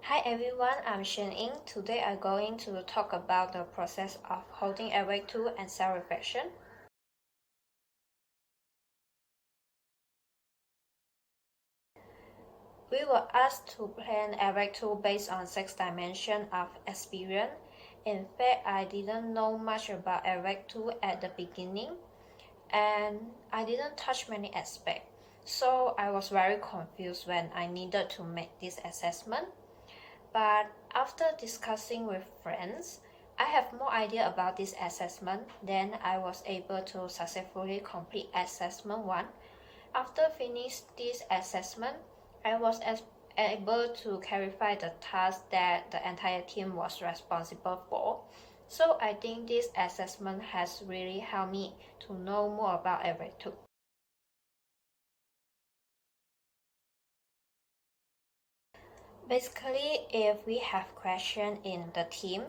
Hi everyone, I'm Xuan Ying. Today I'm going to talk about the process of holding AVEC2 and self-reflection. We were asked to plan AVEC2 based on 6 dimensions of experience. In fact, I didn't know much about AVEC2 at the beginning, and I didn't touch many aspects. So I was very confused when I needed to make this assessment. But after discussing with friends, I have more idea about this assessment. Then I was able to successfully complete assessment 1. After finish this assessment, I was able to clarify the task that the entire team was responsible for. So I think this assessment has really helped me to know more about AVEC2. Basically, if we have questions in the team,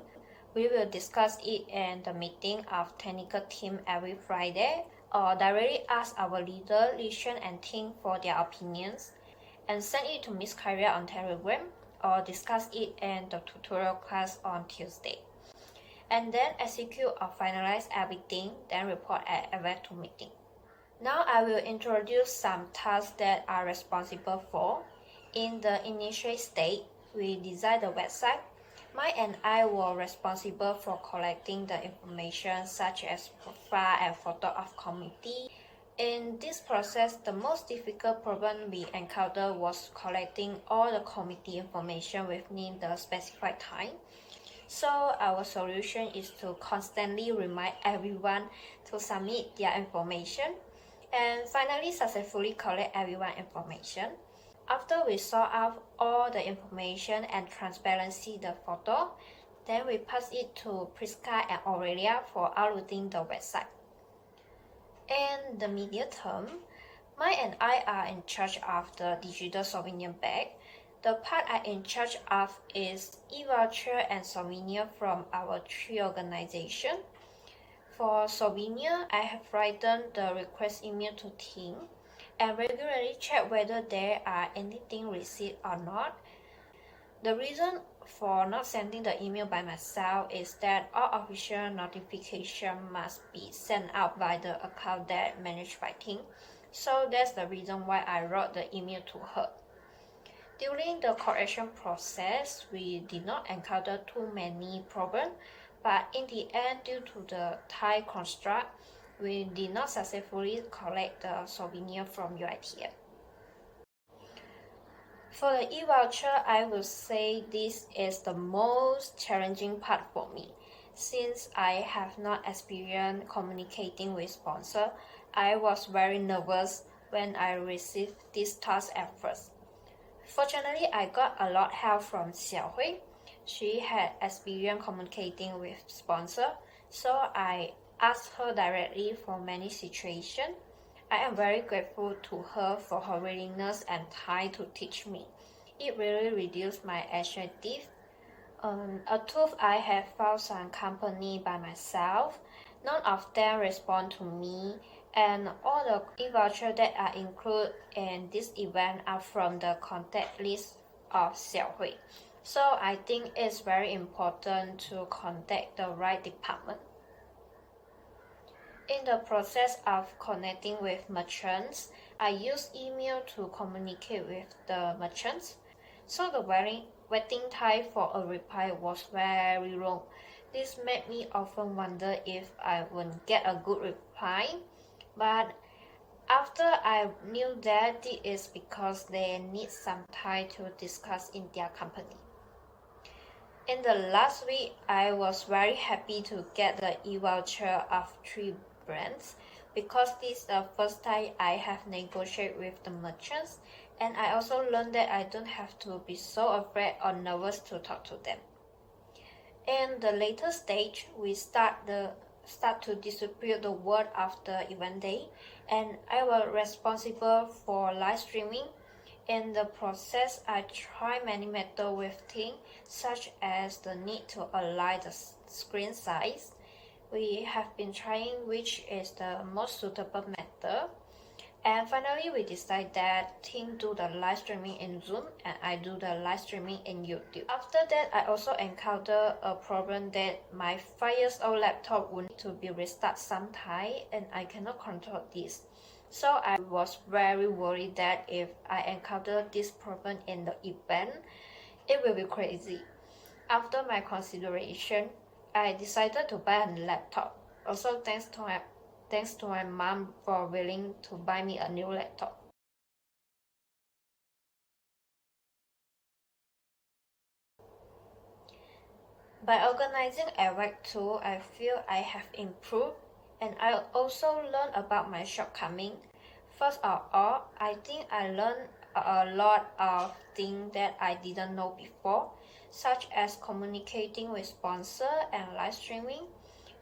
we will discuss it in the meeting of technical team every Friday, or directly ask our leader, listen and think for their opinions, and send it to Miss Kyria on Telegram, or discuss it in the tutorial class on Tuesday. And then execute or finalize everything, then report at AVEC2 meeting. Now I will introduce some tasks that are responsible for. In the initial stage, we designed the website. Mike and I were responsible for collecting the information such as profile and photo of committee. In this process, the most difficult problem we encountered was collecting all the committee information within the specified time. So our solution is to constantly remind everyone to submit their information and finally successfully collect everyone's information. After we sort out all the information and transparency the photo, then we pass it to Priska and Aurelia for uploading the website. In the media term, Mike and I are in charge of the digital souvenir bag. The part I'm in charge of is e-voucher and souvenir from our 3 organizations. For souvenir, I have written the request email to team and regularly check whether there are anything received or not. The reason for not sending the email by myself is that all official notification must be sent out by the account that managed by team. So that's the reason why I wrote the email to her. During the correction process, we did not encounter too many problems, but in the end, due to the time constraint, we did not successfully collect the souvenir from UITF. For the e-voucher, I would say this is the most challenging part for me. Since I have not experienced communicating with sponsor, I was very nervous when I received this task at first. Fortunately, I got a lot of help from Xiaohui. She had experience communicating with sponsor, so I asked her directly for many situations. I am very grateful to her for her willingness and time to teach me. It really reduced my anxiety. A truth I have found some company by myself. None of them respond to me, and all the e-vouchers that are included in this event are from the contact list of Xiaohui. So I think it's very important to contact the right department. In the process of connecting with merchants, I use email to communicate with the merchants. So the waiting time for a reply was very long. This made me often wonder if I would get a good reply. But after I knew that it is because they need some time to discuss in their company. In the last week, I was very happy to get the e-voucher of 3 brands because this is the first time I have negotiated with the merchants, and I also learned that I don't have to be so afraid or nervous to talk to them. In the later stage, we start to distribute the word of the event day, and I was responsible for live streaming. In the process, I try many methods with team, such as the need to align the screen size. We have been trying which is the most suitable method, And finally, we decide that Ting do the live streaming in Zoom and I do the live streaming in YouTube. After that, I also encountered a problem that my 5 years old laptop would need to be restarted sometime and I cannot control this. So I was very worried that if I encounter this problem in the event, it will be crazy. After my consideration, I decided to buy a laptop. Also thanks to my mom for willing to buy me a new laptop. By organizing AVEC2, I feel I have improved and I also learned about my shortcomings. First of all, I think I learned a lot of things that I didn't know before, such as communicating with sponsors and live streaming.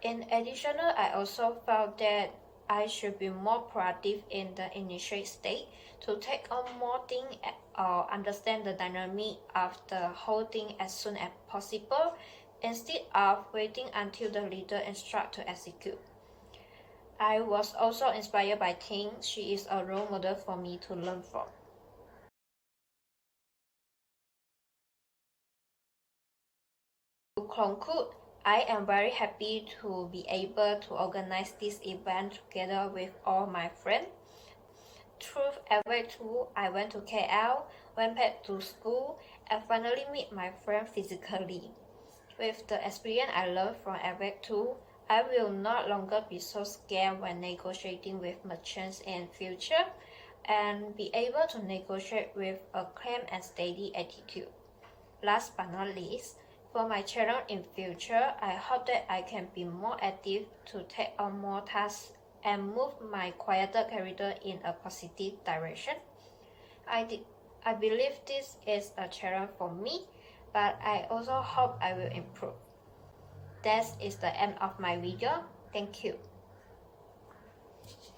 In addition, I also felt that I should be more proactive in the initial stage to take on more things or understand the dynamic of the whole thing as soon as possible instead of waiting until the leader instructs to execute. I was also inspired by Ting. She is a role model for me to learn from. To conclude, I am very happy to be able to organize this event together with all my friends. Through AVEC2, I went to KL, went back to school, and finally meet my friend physically. With the experience I learned from AVEC2, I will no longer be so scared when negotiating with merchants in future and be able to negotiate with a calm and steady attitude. Last but not least, for my channel in future, I hope that I can be more active to take on more tasks and move my quieter character in a positive direction. I believe this is a challenge for me, but I also hope I will improve. That is the end of my video. Thank you.